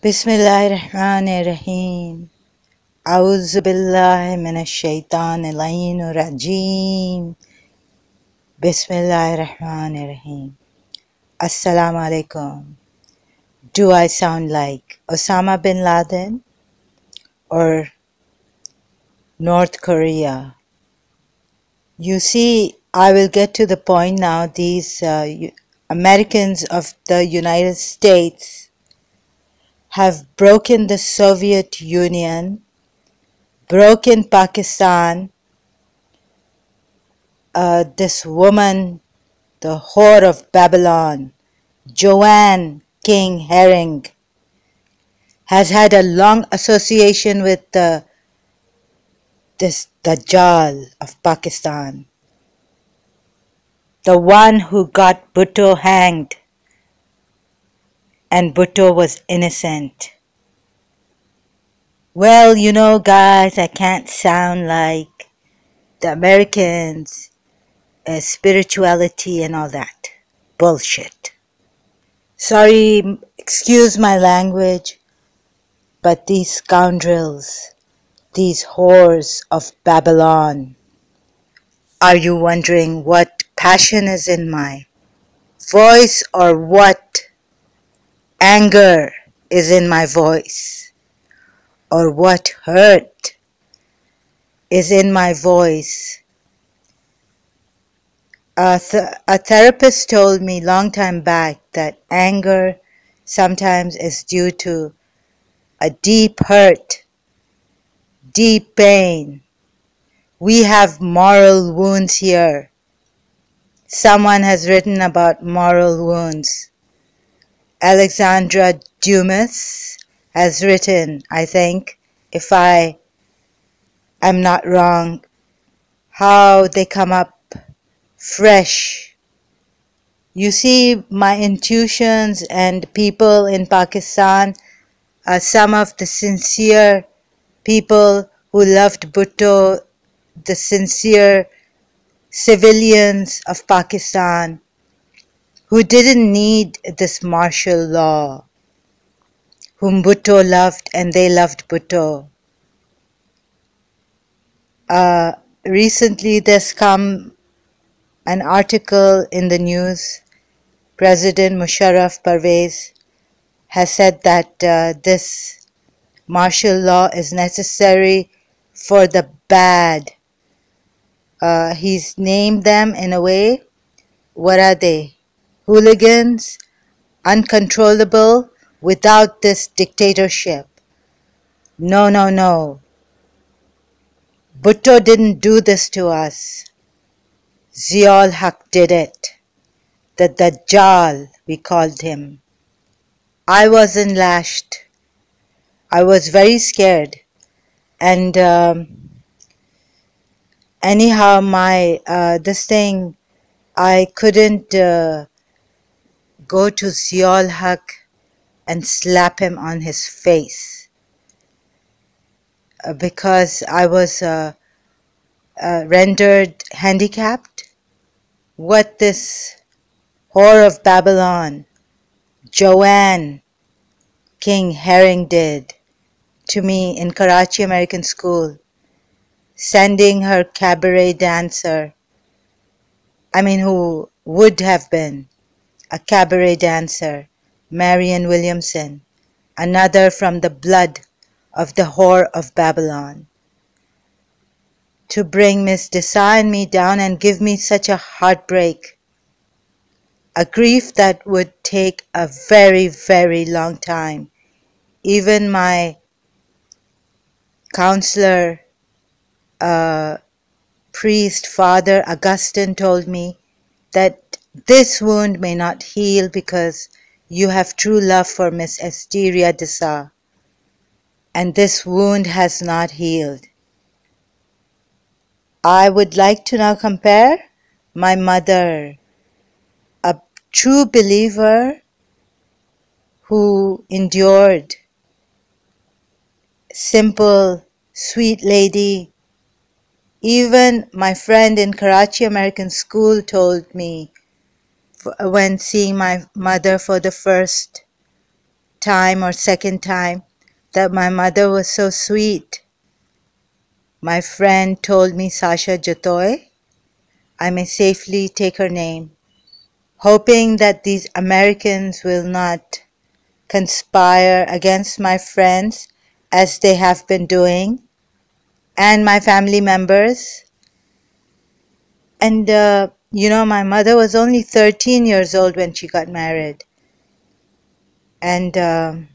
Bismillahirrahmanirrahim. A'udhu billahi minash shaitanir rajim. Bismillahirrahmanirrahim. Assalamu alaikum. Do I sound like Osama bin Laden or North Korea? You see, I will get to the point now. These Americans of the United States have broken the Soviet Union, broken Pakistan. This woman, the whore of Babylon, Joanne King Herring, has had a long association with this Dajjal of Pakistan, the one who got Bhutto hanged, and Bhutto was innocent. Well, you know, guys, I can't sound like the Americans, spirituality and all that bullshit. Sorry, excuse my language, but these scoundrels, these whores of Babylon. Are you wondering what passion is in my voice or what anger is in my voice or what hurt is in my voice? A therapist told me long time back that anger sometimes is due to a deep hurt, deep pain. We have moral wounds here. Someone has written about moral wounds. Alexandra Dumas has written, I think, if I am not wrong, how they come up fresh. You see, my intuitions and people in Pakistan are some of the sincere people who loved Bhutto, the sincere civilians of Pakistan who didn't need this martial law, whom Bhutto loved and they loved Bhutto. Recently there's come an article in the news. President Musharraf Parvez has said that this martial law is necessary for the bad. He's named them in a way. What are they? Hooligans, uncontrollable, without this dictatorship. No, no, no. Bhutto didn't do this to us. Ziaul Haq did it. The Dajjal, we called him. I wasn't lashed. I was very scared. And anyhow, this thing, I couldn't go to Ziaul Haq and slap him on his face because I was rendered handicapped. What this whore of Babylon, Joanne King Herring, did to me in Karachi American School, sending her cabaret dancer, who would have been a cabaret dancer, Marianne Williamson, another from the blood of the whore of Babylon, to bring Miss Desai and me down and give me such a heartbreak, a grief that would take a very, very long time. Even my counselor, priest, Father Augustine, told me that this wound may not heal because you have true love for Miss Asteria Desai, and this wound has not healed. I would like to now compare my mother, a true believer who endured, simple, sweet lady. Even my friend in Karachi American School told me when seeing my mother for the first time or second time that my mother was so sweet. My friend told me Sasha Jatoy, I may safely take her name, hoping that these Americans will not conspire against my friends as they have been doing, and my family members. And, my mother was only 13 years old when she got married. And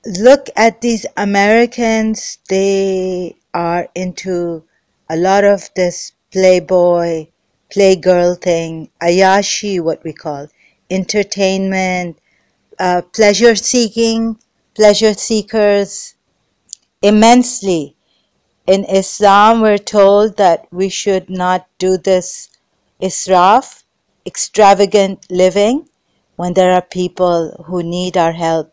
look at these Americans, they are into a lot of this playboy, playgirl thing, Ayashi, what we call, entertainment, pleasure seekers, immensely. In Islam, we're told that we should not do this israf, extravagant living, when there are people who need our help.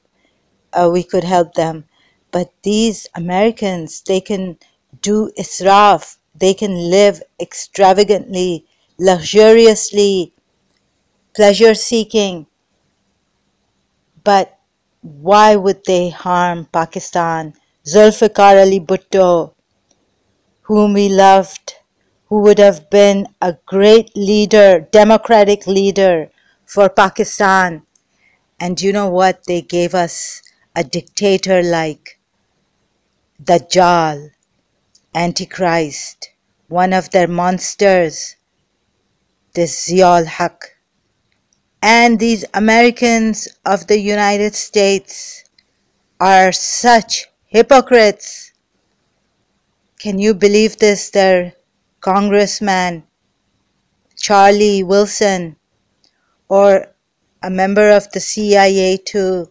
We could help them. But these Americans, they can do israf. They can live extravagantly, luxuriously, pleasure seeking. But why would they harm Pakistan? Zulfikar Ali Bhutto, whom we loved, who would have been a great leader, democratic leader for Pakistan. And you know what? They gave us a dictator like Dajjal, Antichrist, one of their monsters, this Ziaul Haq. And these Americans of the United States are such hypocrites. Can you believe this? Their congressman, Charlie Wilson, or a member of the CIA too,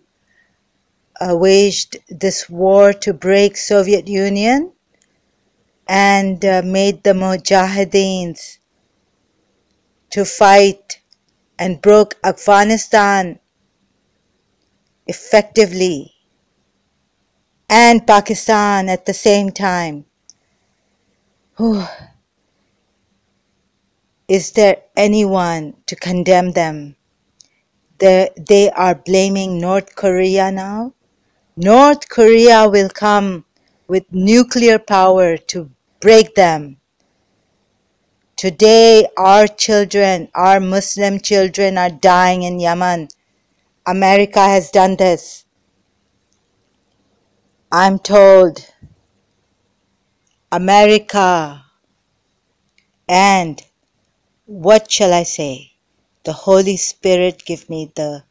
waged this war to break Soviet Union and made the Mujahideens to fight and broke Afghanistan effectively and Pakistan at the same time. Whew. Is there anyone to condemn them? They are blaming North Korea now. North Korea will come with nuclear power to break them. Today, our children, our Muslim children are dying in Yemen. America has done this. I'm told America and what shall I say? The Holy Spirit give me the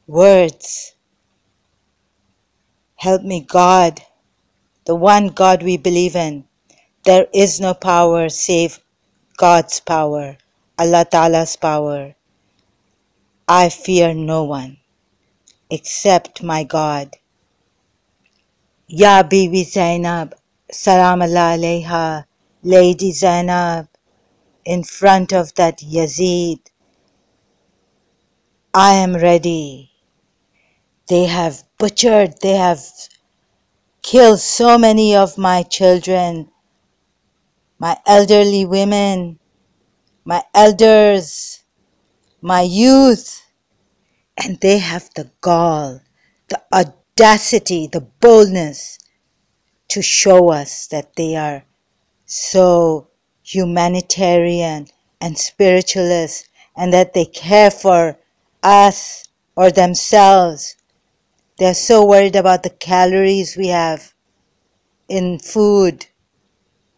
words. Help me, God, the one God we believe in. There is no power save God's power, Allah Ta'ala's power. I fear no one except my God. Ya Bibi Zainab, Salam Allah alayha, Lady Zainab, in front of that Yazid, I am ready. They have butchered, they have killed so many of my children, my elderly women, my elders, my youth, and they have the gall, the audacity, the boldness to show us that they are so humanitarian and spiritualist and that they care for us or themselves. They're so worried about the calories we have in food,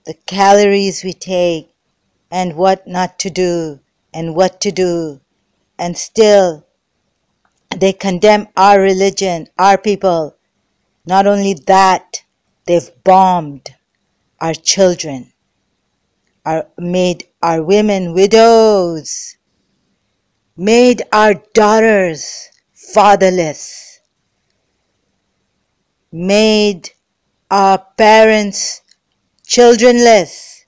the calories we take, and what not to do and what to do. And still, they condemn our religion, our people. Not only that, they've bombed our children, made our women widows, made our daughters fatherless, made our parents childrenless.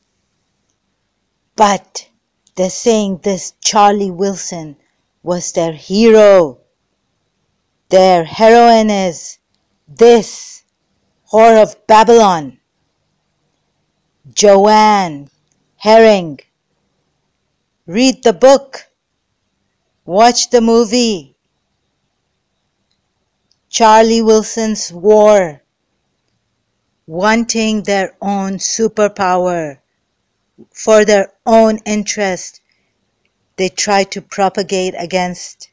But they're saying this Charlie Wilson was their hero. Their heroine is this whore of Babylon, Joanne Herring. Read the book. Watch the movie. Charlie Wilson's war, wanting their own superpower for their own interest. They try to propagate against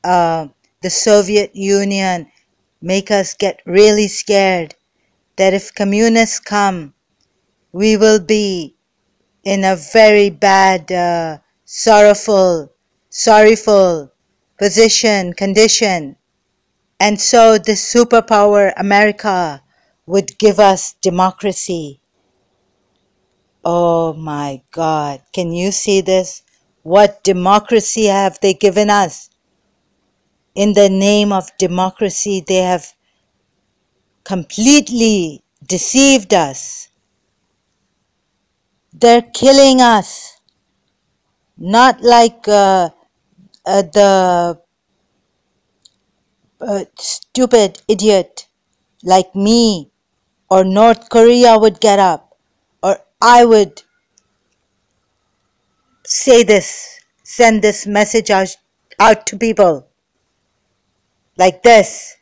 the Soviet Union, make us get really scared that if communists come, we will be in a very bad, sorrowful condition. And so this superpower, America, would give us democracy. Oh my God, can you see this? What democracy have they given us? In the name of democracy, they have completely deceived us. They're killing us. Not like the stupid idiot like me or North Korea would get up, or I would say this, send this message out to people like this.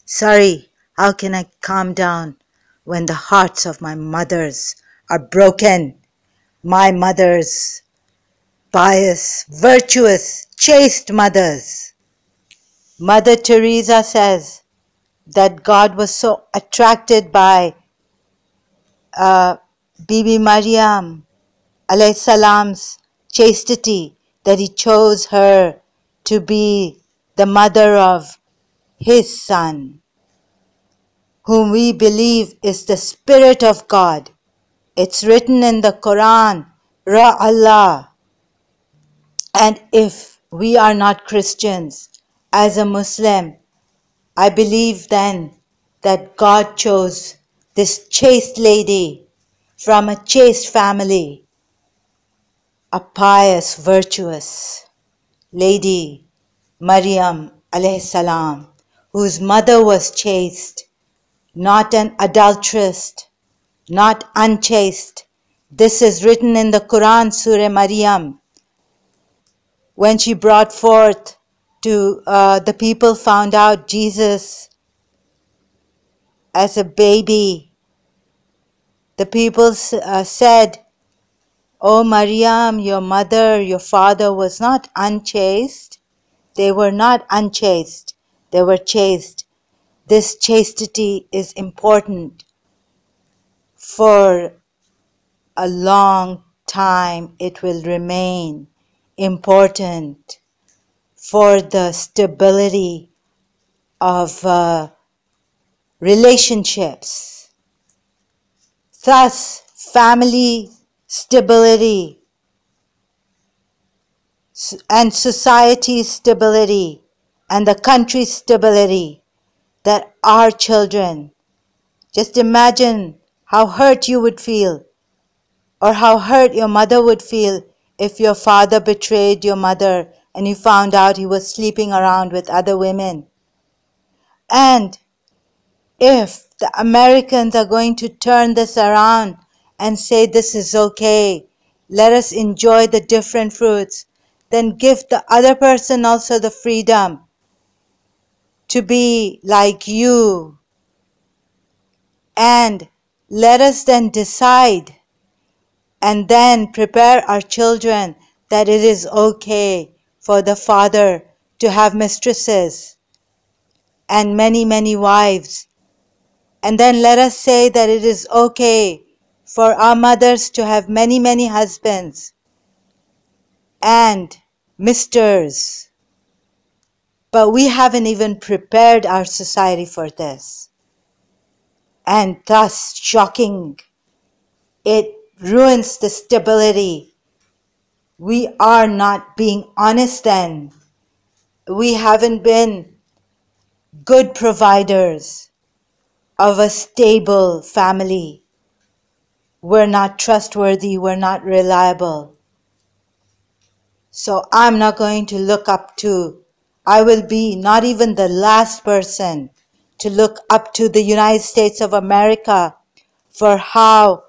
Sorry, how can I calm down when the hearts of my mothers are broken? My mothers, pious, virtuous, chaste mothers. Mother Teresa says that God was so attracted by Bibi Maryam alayhi salam's chastity that he chose her to be the mother of his son, whom we believe is the Spirit of God. It's written in the Quran, Ra Allah. And if we are not Christians, as a Muslim, I believe then that God chose this chaste lady from a chaste family, a pious, virtuous lady, Maryam alayhi salam, whose mother was chaste, not an adulteress, not unchaste. This is written in the Quran, Surah Maryam. When she brought forth to the people, found out Jesus as a baby, the people said, "Oh Maryam, your mother, your father was not unchaste." They were not unchaste, they were chaste. This chastity is important. For a long time it will remain important for the stability of relationships. Thus, family stability and society stability and the country's stability, that our children, just imagine how hurt you would feel, or how hurt your mother would feel if your father betrayed your mother and you found out he was sleeping around with other women. And if the Americans are going to turn this around and say this is okay, let us enjoy the different fruits, then give the other person also the freedom to be like you. And let us then decide and then prepare our children that it is okay for the father to have mistresses and many, many wives. And then let us say that it is okay for our mothers to have many, many husbands and misters. But we haven't even prepared our society for this. And thus, shocking, it ruins the stability. We are not being honest then. We haven't been good providers of a stable family. We're not trustworthy, we're not reliable. So I'm not going to look up to, I will be not even the last person to look up to the United States of America for how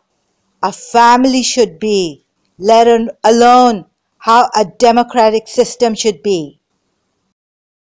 a family should be, let alone how a democratic system should be.